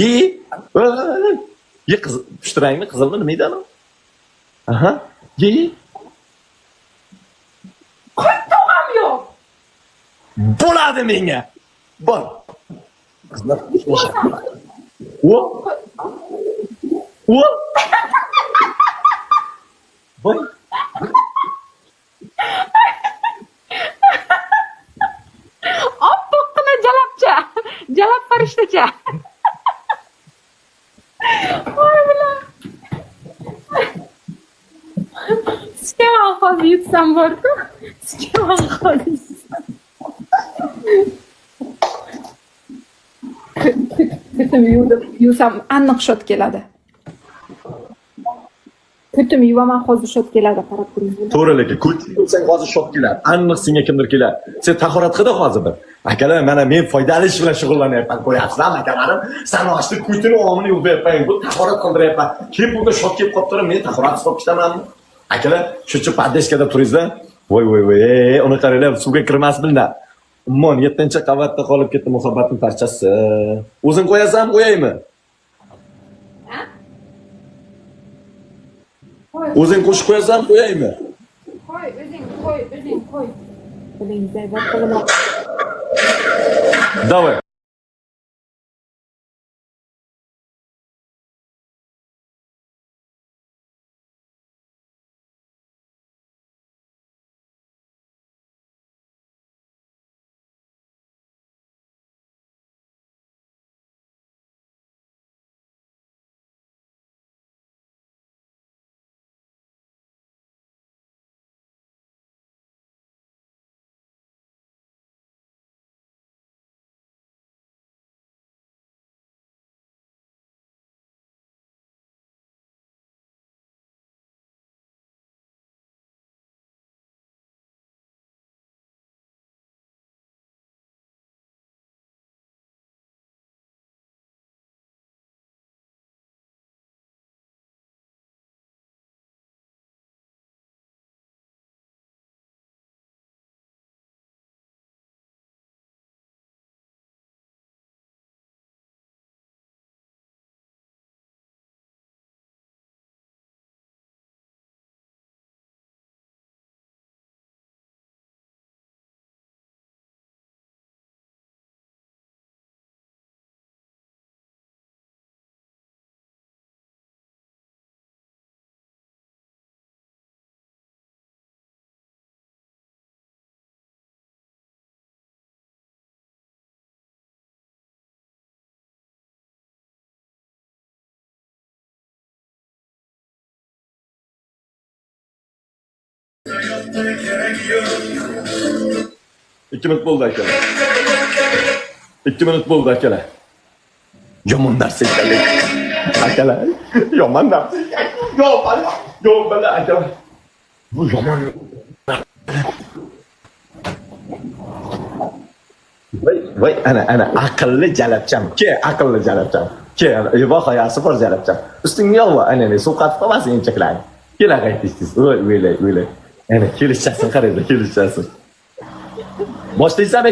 Ye. Ye qizil, pushti rangni, qizilni nima deydi ana? Aha. Ye. Qo'ytog'am yo'q. Bo'ladi menga. Bor. Qizlar O. O. Voy. Oppoqqina jalabcha. Jalab farishtacha. Voy bilan. Skeman hozir yutsam bor-ku. Skeman hozir. Ko'tim yuvsam aniq shot keladi. Ko'tim yuvaman hozir shot keladi, qarab turing. To'g'ri, lekin ko'tsang hozir shok keladi. Aniq senga kimdir keladi. Sen tahorat qildi hozir bir. Akalar, mana men foydali ish bilan shug'ullanyapman. Ko'ryapsizlarmi, akalarim? Sanoqli ko'tini omini yuvayapman. Bu tahorat qildiryapman. Kim bunga shok kelib qolib turib, men tahorat qilib ketamanmi? Akalar, shuncha podeskada turingizlar. Voy, uni qaranglar, suvga kirmas bilda. Ummon 7-qavatda qolib ketdi muhabbatning parchasi. O'zing qo'yasan, qo'yaymi? O'zing qo'shib qo'yasan, qo'yaymi? Qo'y, o'zing qo'y. Bilingizlar, bir qo'lim. Давай. İki minut bo'ldi akalar. 2 minut bo'ldi akalar. Yomon narsa ekanlik. Akalar, yomon narsa. Yomon akalar. Bu yomon. Voy, ana aqlli jalabcham. Ke, aqlli jalabcham. Ke, voqeasi bor jalabcham. Ustingni yo'q, ana suv qatib qolmasin enchaklaring. Kela qaytishingiz. O'ylay. Ana kelishchasin, qaranglar, kelishchasin. Boshlaysan